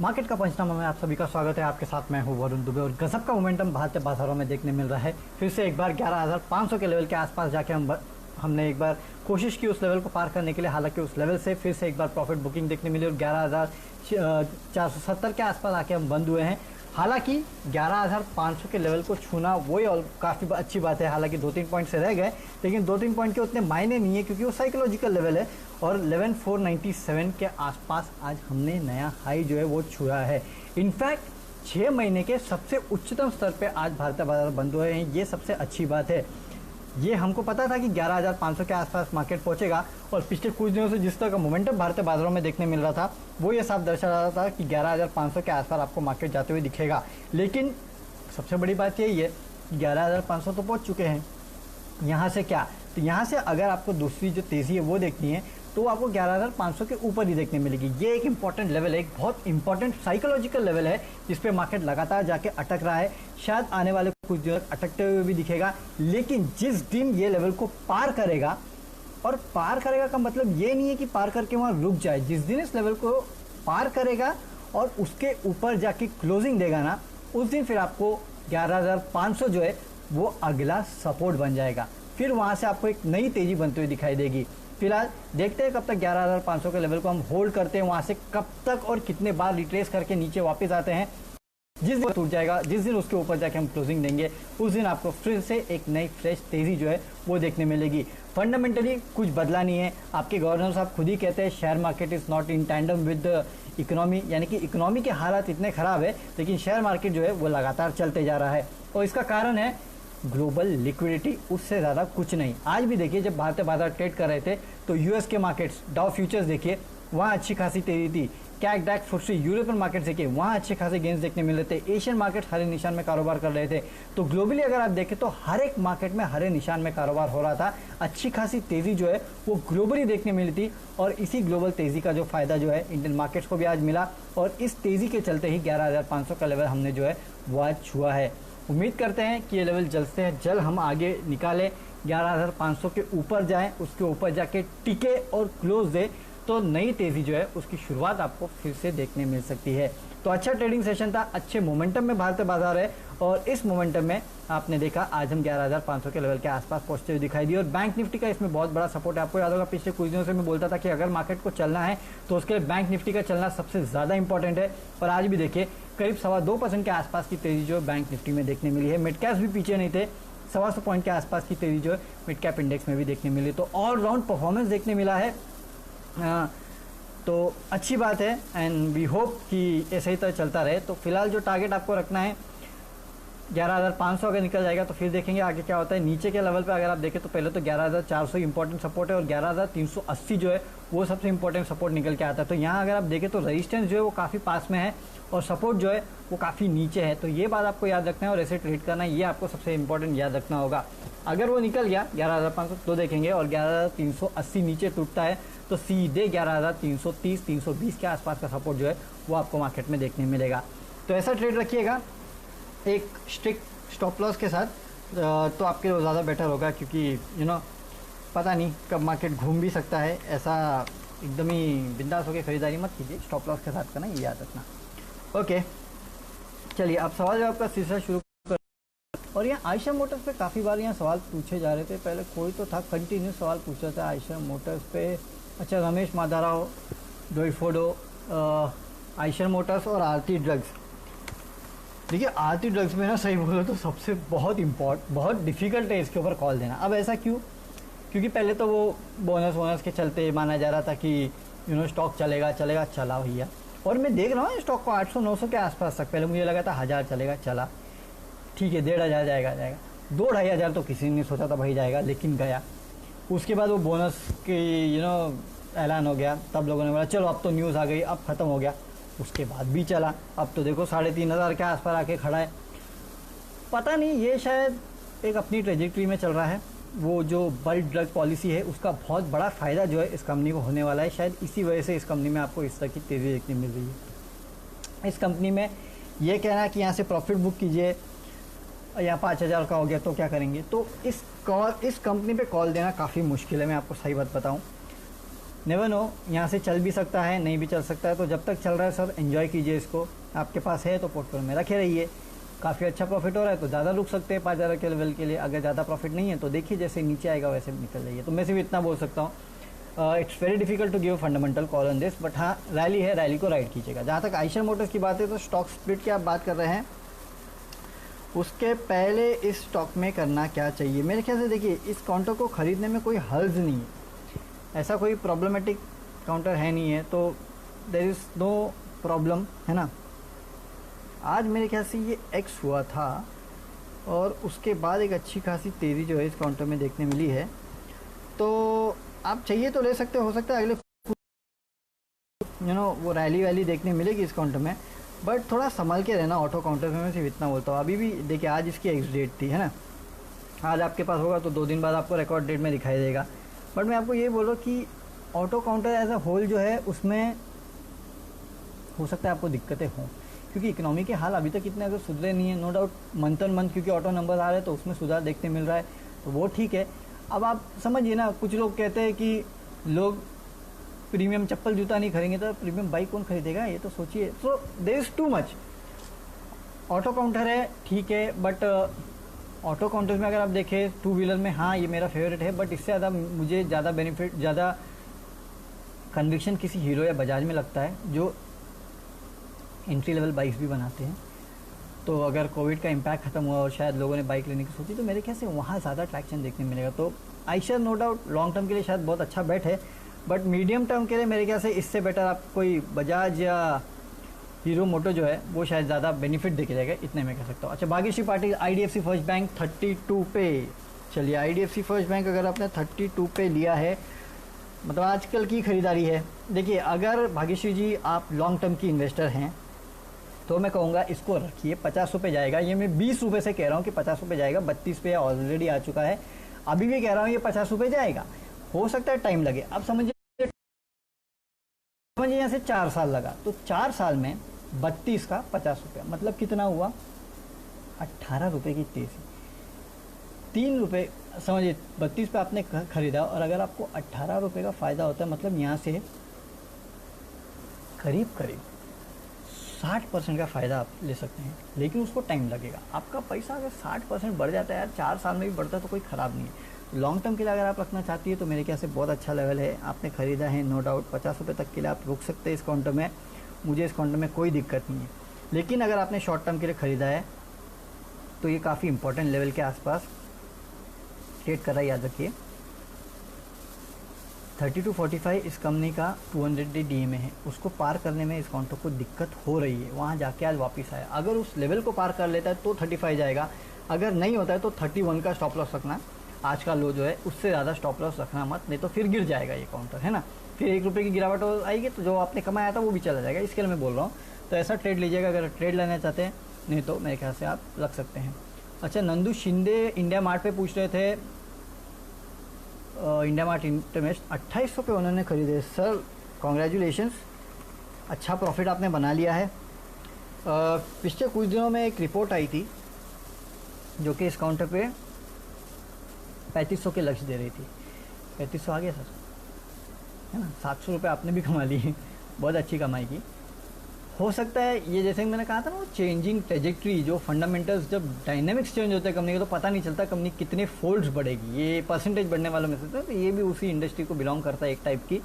Market का पंचनामा में आप सभी का स्वागत है। आपके साथ मैं हूं वरुण दुबे और गजब का मोमेंटम भारतीय बाजारों में देखने मिल रहा है। फिर से एक बार 11,500 के लेवल के आसपास जाके हमने एक बार कोशिश की उस लेवल को पार करने के लिए। हालांकि उस लेवल से फिर से एक बार प्रॉफिट बुकिंग देखने मिली और 11,470 के आसपास आके हम बंद हुए हैं। हालांकि 11,500 के लेवल को छूना वही और काफ़ी अच्छी बात है। हालांकि 2-3 पॉइंट से रह गए, लेकिन 2-3 पॉइंट के उतने मायने नहीं है क्योंकि वो साइकोलॉजिकल लेवल है। और 11,497 के आसपास आज हमने नया हाई जो है वो छुआ है। इनफैक्ट 6 महीने के सबसे उच्चतम स्तर पे आज भारतीय बाजार बंद हुए हैं। ये सबसे अच्छी बात है। ये हमको पता था कि 11,500 के आसपास मार्केट पहुंचेगा और पिछले कुछ दिनों से जिस तरह का मोमेंटम भारतीय बाजारों में देखने मिल रहा था वो ये साफ दर्शा रहा था कि 11,500 के आसपास आपको मार्केट जाते हुए दिखेगा। लेकिन सबसे बड़ी बात यही है कि 11,500 तो पहुंच चुके हैं। यहाँ से क्या, तो यहाँ से अगर आपको दूसरी जो तेज़ी है वो देखनी है तो आपको 11,500 के ऊपर ही देखने मिलेगी। ये एक इंपॉर्टेंट लेवल है, एक बहुत इंपॉर्टेंट साइकोलॉजिकल लेवल है जिस पे मार्केट लगातार जाके अटक रहा है। शायद आने वाले कुछ दिनों तक अटकते हुए भी दिखेगा, लेकिन जिस दिन ये लेवल को पार करेगा, और पार करेगा का मतलब ये नहीं है कि पार करके वहाँ रुक जाए। जिस दिन इस लेवल को पार करेगा और उसके ऊपर जाके क्लोजिंग देगा ना, उस दिन फिर आपको 11,500 जो है वो अगला सपोर्ट बन जाएगा। फिर वहाँ से आपको एक नई तेज़ी बनती हुई दिखाई देगी। फिलहाल देखते हैं कब तक 11,500 के लेवल को हम होल्ड करते हैं, वहाँ से कब तक और कितने बार रिट्रेस करके नीचे वापस आते हैं। जिस दिन टूट जाएगा, जिस दिन उसके ऊपर जाके हम क्लोजिंग देंगे, उस दिन आपको फिर से एक नई फ्रेश तेज़ी जो है वो देखने मिलेगी। फंडामेंटली कुछ बदला नहीं है। आपके गवर्नर साहब खुद ही कहते हैं share market is not in tandem with economy, यानी कि इकोनॉमी के हालात इतने ख़राब है लेकिन शेयर मार्केट जो है वो लगातार चलते जा रहा है। और इसका कारण है ग्लोबल लिक्विडिटी, उससे ज़्यादा कुछ नहीं। आज भी देखिए जब भारतीय बाजार ट्रेड कर रहे थे तो यूएस के मार्केट्स, डाउ फ्यूचर्स देखिए वहाँ अच्छी खासी तेजी थी। कैक डैक फुट्सी यूरोपियन मार्केट देखिए वहाँ अच्छे खासे गेंस देखने मिल रहे थे। एशियन मार्केट हरे निशान में कारोबार कर रहे थे। तो ग्लोबली अगर आप देखें तो हर एक मार्केट में हरे निशान में कारोबार हो रहा था। अच्छी खासी तेज़ी जो है वो ग्लोबली देखने मिली थी और इसी ग्लोबल तेज़ी का जो फ़ायदा जो है इंडियन मार्केट्स को भी आज मिला और इस तेज़ी के चलते ही 11,500 का लेवल हमने जो है वो आज छुआ है। उम्मीद करते हैं कि ये लेवल जल्द से जल्द हम आगे निकालें, 11,500 के ऊपर जाएं, उसके ऊपर जाके टिके और क्लोज दे तो नई तेज़ी जो है उसकी शुरुआत आपको फिर से देखने मिल सकती है। तो अच्छा ट्रेडिंग सेशन था, अच्छे मोमेंटम में भारतीय बाजार है और इस मोमेंटम में आपने देखा आज हम 11,500 के लेवल के आसपास पहुंचते हुए दिखाई दिए। और बैंक निफ्टी का इसमें बहुत बड़ा सपोर्ट है। आपको याद होगा पिछले कुछ दिनों से मैं बोलता था कि अगर मार्केट को चलना है तो उसके लिए बैंक निफ्टी का चलना सबसे ज़्यादा इंपॉर्टेंट है। और आज भी देखिए करीब 2.25% के आसपास की तेज़ी जो बैंक निफ्टी में देखने मिली है। मिड कैप्स भी पीछे नहीं थे, 125 पॉइंट के आसपास की तेज़ी जो है मिड कैप इंडेक्स में भी देखने मिली। तो ऑलराउंड परफॉर्मेंस देखने मिला है। तो अच्छी बात है एंड वी होप कि ऐसे ही तरह चलता रहे। तो फिलहाल जो टारगेट आपको रखना है 11,500 अगर निकल जाएगा तो फिर देखेंगे आगे क्या होता है। नीचे के लेवल पे अगर आप देखें तो पहले तो 11,400 इंपॉर्टेंट सपोर्ट है और 11,380 जो है वो सबसे इंपॉर्टेंट सपोर्ट निकल के आता है। तो यहाँ अगर आप देखें तो रेजिस्टेंस जो है वो काफ़ी पास में है और सपोर्ट जो है वो काफ़ी नीचे है। तो ये बात आपको याद रखना है और ऐसे ट्रेड करना है, ये आपको सबसे इंपॉर्टेंट याद रखना होगा। अगर वो निकल गया 11,500 तो देखेंगे और 11,380 नीचे टूटता है तो सीधे 11,330 320 के आसपास का सपोर्ट जो है वो आपको मार्केट में देखने मिलेगा। तो ऐसा ट्रेड रखिएगा एक स्ट्रिक्ट स्टॉप लॉस के साथ, तो आपके लिए ज़्यादा बेटर होगा क्योंकि पता नहीं कब मार्केट घूम भी सकता है। ऐसा एकदम ही बिंदास होकर खरीदारी मत कीजिए, स्टॉप लॉस के साथ करना, ये याद रखना। ओके चलिए अब सवाल जवाब का सिलसिला शुरू कर। और यहाँ आयशर मोटर्स पे काफ़ी बार यहाँ सवाल पूछे जा रहे थे। पहले कोई तो था कंटिन्यू सवाल पूछ रहा था आयशर मोटर्स पे। अच्छा, रमेश माधाराव, डोईफोडो, आयशर मोटर्स और आरती ड्रग्स। देखिए आरती ड्रग्स में ना सही बोलो तो सबसे बहुत डिफ़िकल्ट है इसके ऊपर कॉल देना। अब ऐसा क्यों? क्योंकि पहले तो वो बोनस के चलते माना जा रहा था कि स्टॉक चलेगा, चला भैया। और मैं देख रहा हूँ स्टॉक को 800-900 के आसपास तक, पहले मुझे लगा था 1,000 चलेगा, चला ठीक है, 1,500 जाएगा 2-2,500 तो किसी ने सोचा था भाई जाएगा, लेकिन गया। उसके बाद वो बोनस की ऐलान हो गया, तब लोगों ने बोला चलो अब तो न्यूज़ आ गई, अब ख़त्म हो गया। उसके बाद भी चला, अब तो देखो 3,500 के आसपास आके खड़ा है। पता नहीं, ये शायद एक अपनी ट्रेजेक्ट्री में चल रहा है। वो जो बल्क ड्रग पॉलिसी है उसका बहुत बड़ा फ़ायदा जो है इस कंपनी को होने वाला है। शायद इसी वजह से इस कंपनी में आपको इस तरह की तेज़ी देखने मिल रही है। इस कंपनी में ये कहना है कि यहाँ से प्रॉफिट बुक कीजिए, या 5,000 का हो गया तो क्या करेंगे, तो इस कंपनी पे कॉल देना काफ़ी मुश्किल है। मैं आपको सही बात बताऊँ, नेवर नो, यहाँ से चल भी सकता है, नहीं भी चल सकता है। तो जब तक चल रहा है सर एंजॉय कीजिए इसको, आपके पास है तो पोर्टफोलियो में रखे रहिए। काफ़ी अच्छा प्रॉफिट हो रहा है तो ज़्यादा रुक सकते हैं 5000 के लेवल के लिए। अगर ज़्यादा प्रॉफिट नहीं है तो देखिए जैसे नीचे आएगा वैसे निकल जाइए। तो मैं सिर्फ इतना बोल सकता हूँ, it's very difficult to give fundamental call on this, but हाँ रैली है, रैली को राइड कीजिएगा। जहाँ तक आइशर मोटर्स की बात है तो स्टॉक स्प्लिट की आप बात कर रहे हैं, उसके पहले इस स्टॉक में करना क्या चाहिए? मेरे ख्याल से देखिए इस काउंटर को ख़रीदने में कोई हर्ज नहीं है, ऐसा कोई प्रॉब्लमेटिक काउंटर है नहीं है, तो देयर इज़ नो प्रॉब्लम, है ना। आज मेरे ख्याल से ये एक्स हुआ था और उसके बाद एक अच्छी खासी तेज़ी जो है इस काउंटर में देखने मिली है। तो आप चाहिए तो ले सकते हो सकता है अगले वो रैली वैली देखने मिलेगी इस काउंटर में, बट थोड़ा संभाल के रहना ऑटो काउंटर में, मैं सिर्फ इतना बोलता हूँ। अभी भी देखिए आज इसकी एक्स डेट थी, है ना, आज आपके पास होगा तो 2 दिन बाद आपको रिकॉर्ड डेट में दिखाई देगा। बट मैं आपको ये बोल रहा हूँ कि auto counter as a whole जो है उसमें हो सकता है आपको दिक्कतें हों, क्योंकि इकोनॉमी के हाल अभी तक इतने अगर सुधरे नहीं है। No doubt month on month क्योंकि ऑटो नंबर आ रहे हैं तो उसमें सुधार देखने मिल रहा है, तो वो ठीक है। अब आप समझिए ना, कुछ लोग कहते हैं कि लोग प्रीमियम चप्पल जूता नहीं खरीदेंगे तो प्रीमियम बाइक कौन खरीदेगा, ये तो सोचिए। So there is too much. Auto counter है ठीक है, बट ऑटो काउंटर में अगर आप देखें टू व्हीलर में, हाँ ये मेरा फेवरेट है, बट इससे ज़्यादा मुझे ज़्यादा बेनिफिट, ज़्यादा कन्विक्शन किसी हीरो या बजाज में लगता है, जो एंट्री लेवल बाइक्स भी बनाते हैं। तो अगर कोविड का इम्पैक्ट खत्म हुआ और शायद लोगों ने बाइक लेने की सोची तो मेरे ख्याल से वहाँ ज़्यादा ट्रैक्शन देखने मिलेगा। तो Eicher no doubt long term के लिए शायद बहुत अच्छा बेट है, बट मीडियम टर्म के लिए मेरे ख्याल से इससे बेटर आप कोई बजाज या हीरो मोटो जो है वो शायद ज़्यादा बेनिफिट देके जाएगा, इतने मैं कह सकता हूँ। अच्छा, Bhagyashree Patil IDFC first bank 32 पे। चलिए IDFC फर्स्ट बैंक अगर आपने 32 पे लिया है, मतलब आजकल की खरीदारी है। देखिए अगर भाग्यश्री जी आप लॉन्ग टर्म की इन्वेस्टर हैं तो मैं कहूँगा इसको रखिए, 50 रुपये जाएगा। ये मैं 20 रुपये से कह रहा हूँ कि 50 रुपये जाएगा, 32 पे ऑलरेडी आ चुका है, अभी भी कह रहा हूँ ये 50 रुपये जाएगा। हो सकता है टाइम लगे, अब समझिए यहाँ से 4 साल लगा, तो 4 साल में 32 का 50 रुपया, मतलब कितना हुआ 18 रुपये की तेज़ी। 3 रुपये समझिए, 32 पे आपने खरीदा और अगर आपको 18 रुपये का फ़ायदा होता है, मतलब यहाँ से करीब करीब 60% का फ़ायदा आप ले सकते हैं, लेकिन उसको टाइम लगेगा। आपका पैसा अगर 60% बढ़ जाता है यार, 4 साल में भी बढ़ता है तो कोई ख़राब नहीं है। लॉन्ग टर्म के लिए अगर आप रखना चाहती है तो मेरे ख्याल से बहुत अच्छा लेवल है, आपने ख़रीदा है नो डाउट, 50 रुपये तक के लिए आप रुक सकते हैं इस काउंटर में, मुझे इस काउंटर में कोई दिक्कत नहीं है। लेकिन अगर आपने शॉर्ट टर्म के लिए ख़रीदा है तो ये काफ़ी इंपॉर्टेंट लेवल के आसपास ट्रेड कर रहा है, याद रखिए। 3245 इस कंपनी का 200 डे DMA है, उसको पार करने में इस काउंटर को दिक्कत हो रही है, वहाँ जाके आज वापस आया। अगर उस लेवल को पार कर लेता है तो 35 जाएगा, अगर नहीं होता है तो 31 का स्टॉप लॉस रखना। आज का लो जो है उससे ज़्यादा स्टॉप लॉस रखना मत, नहीं तो फिर गिर जाएगा ये काउंटर, है ना। फिर 1 रुपये की गिरावट आएगी तो जो आपने कमाया था वो भी चला जाएगा, इसके लिए मैं बोल रहा हूँ। तो ऐसा ट्रेड लीजिएगा अगर ट्रेड लेना चाहते हैं, नहीं तो मेरे ख्याल से आप रख सकते हैं। अच्छा, नंदू शिंदे इंडिया मार्ट पे पूछ रहे थे, इंडिया मार्ट इंटरमेस्ट 2800 पे उन्होंने खरीदे। सर कॉन्ग्रेचुलेशंस, अच्छा प्रॉफिट आपने बना लिया है। पिछले कुछ दिनों में एक रिपोर्ट आई थी जो कि इस काउंटर पे 3500 के लक्ष्य दे रही थी। 3500 आ गया सर, है ना। 700 रुपये आपने भी कमा लिए, बहुत अच्छी कमाई की। हो सकता है ये जैसे मैंने कहा था ना, वो चेंजिंग ट्रेजेक्ट्री, जो फंडामेंटल्स जब डायनेमिक्स चेंज होते हैं कंपनी के तो पता नहीं चलता कंपनी कितने फोल्ड्स बढ़ेगी, ये परसेंटेज बढ़ने वालों में से, तो ये भी उसी इंडस्ट्री को बिलोंग करता है एक टाइप की।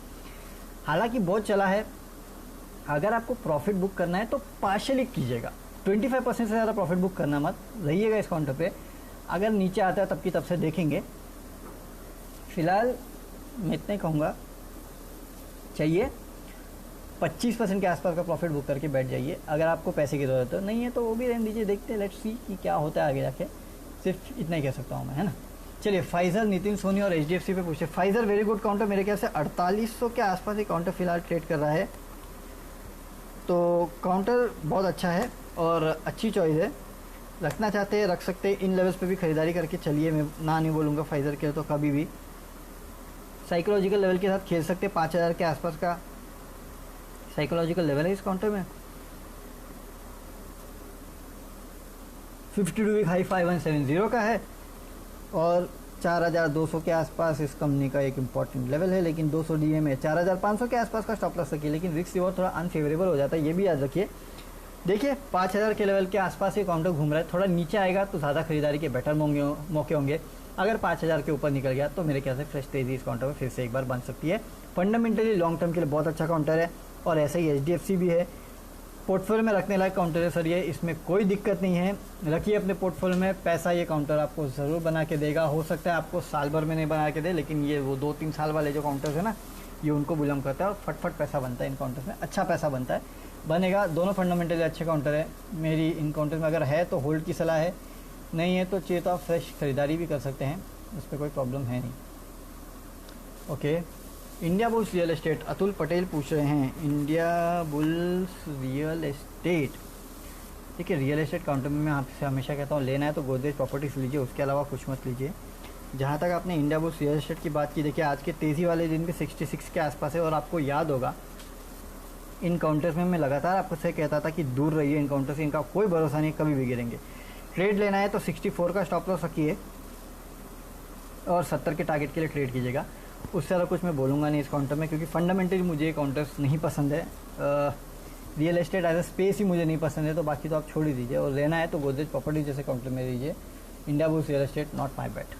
हालांकि बहुत चला है, अगर आपको प्रॉफिट बुक करना है तो पार्शली कीजिएगा, 25% से ज़्यादा प्रॉफिट बुक करना मत, रहिएगा इस काउंटर पे। अगर नीचे आता है तब की तब से देखेंगे। फिलहाल मैं इतना ही कहूँगा, चाहिए 25% के आसपास का प्रॉफिट बुक करके बैठ जाइए। अगर आपको पैसे की ज़रूरत है, नहीं है तो वो भी रहने दीजिए, देखते हैं, लेट्स सी कि क्या होता है आगे जाके। सिर्फ इतना ही कह सकता हूँ मैं, है ना। चलिए फाइजर, नितिन सोनी और HDFC पे पूछे। फाइजर वेरी गुड काउंटर, मेरे ख्याल से 4800 के आसपास ही काउंटर फिलहाल ट्रेड कर रहा है, तो काउंटर बहुत अच्छा है और अच्छी चॉइस है। रखना चाहते हैं रख सकते हैं, इन लेवल्स पे भी खरीदारी करके चलिए, मैं ना नहीं बोलूँगा फाइजर के तो कभी भी। साइकोलॉजिकल लेवल के साथ खेल सकते, 5000 के आसपास का साइकोलॉजिकल लेवल है इस काउंटर में। 52 वीक हाई 5170 का है और 4200 के आसपास इस कंपनी का एक इम्पॉर्टेंट लेवल है, लेकिन 200 डीएम है। 4500 के आसपास का स्टॉप लॉस रखिए, लेकिन रिस्क रिवॉर्ड थोड़ा अनफेवरेबल हो जाता है, ये भी याद रखिए। देखिए 5000 के लेवल के आसपास ये काउंटर घूम रहा है, थोड़ा नीचे आएगा तो ज़्यादा खरीदारी के बेटर मौके होंगे। अगर 5000 के ऊपर निकल गया तो मेरे ख्याल से फ्रेश तेजी इस काउंटर में फिर से एक बार बन सकती है। फंडामेंटली लॉन्ग टर्म के लिए बहुत अच्छा काउंटर है, और ऐसे ही HDFC भी है, पोर्टफोलियो में रखने लायक काउंटर है सर ये, इसमें कोई दिक्कत नहीं है, रखिए अपने पोर्टफोलियो में पैसा। ये काउंटर आपको ज़रूर बना के देगा, हो सकता है आपको साल भर में नहीं बना के दे, लेकिन ये वो 2-3 साल वाले जो काउंटर्स है ना, ये उनको बिलोंग करता है और फटफट पैसा बनता है इन काउंटर्स में, अच्छा पैसा बनता है, बनेगा। दोनों फंडामेंटली अच्छे काउंटर है, मेरी इन काउंटर में अगर है तो होल्ड की सलाह है, नहीं है तो चाहिए तो आप फ्रेश खरीदारी भी कर सकते हैं, उस पर कोई प्रॉब्लम है नहीं। Okay, India bulls real estate, Atul Patel पूछ रहे हैं इंडिया बुल्स रियल एस्टेट। देखिए रियल एस्टेट काउंटर में मैं आपसे हमेशा कहता हूँ, लेना है तो गोदरेज प्रॉपर्टीज लीजिए, उसके अलावा कुछ मत लीजिए। जहाँ तक आपने इंडिया बुल्स रियल एस्टेट की बात की, देखिए आज के तेज़ी वाले दिन भी 66 के आसपास है, और आपको याद होगा इन काउंटर्स में मैं लगातार आपको से कहता था कि दूर रहिए इन काउंटर से, इनका कोई भरोसा नहीं, कभी भी गिरेंगे। ट्रेड लेना है तो 64 का स्टॉप लॉस रखिए और 70 के टारगेट के लिए ट्रेड कीजिएगा। उससे ज़्यादा कुछ मैं बोलूँगा नहीं इस काउंटर में, क्योंकि फंडामेंटली मुझे ये काउंटर्स नहीं पसंद है। Real estate as a space ही मुझे नहीं पसंद है, तो बाकी तो आप छोड़ ही दीजिए, और लेना है तो गोदरेज प्रॉपर्टी जैसे काउंटर में लीजिए। Indiabulls real estate not my bet.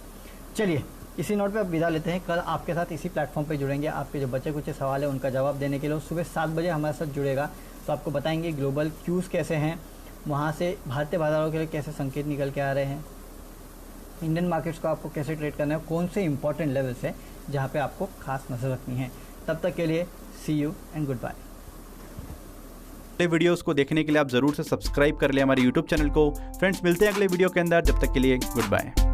चलिए इसी नोट पे आप विदा लेते हैं, कल आपके साथ इसी प्लेटफॉर्म पे जुड़ेंगे, आपके जो बचे कुछ सवाल है उनका जवाब देने के लिए। सुबह 7 बजे हमारे साथ जुड़ेगा, तो आपको बताएंगे ग्लोबल क्यूज़ कैसे हैं, वहाँ से भारतीय बाजारों के लिए कैसे संकेत निकल के आ रहे हैं, इंडियन मार्केट्स को आपको कैसे ट्रेड करना है, कौन से इंपॉर्टेंट लेवल्स है जहाँ पे आपको खास नजर रखनी है। तब तक के लिए सी यू एंड गुड बाय। अगले वीडियोस को देखने के लिए आप जरूर से सब्सक्राइब कर लें हमारे YouTube चैनल को। फ्रेंड्स मिलते हैं अगले वीडियो के अंदर, जब तक के लिए गुड बाय।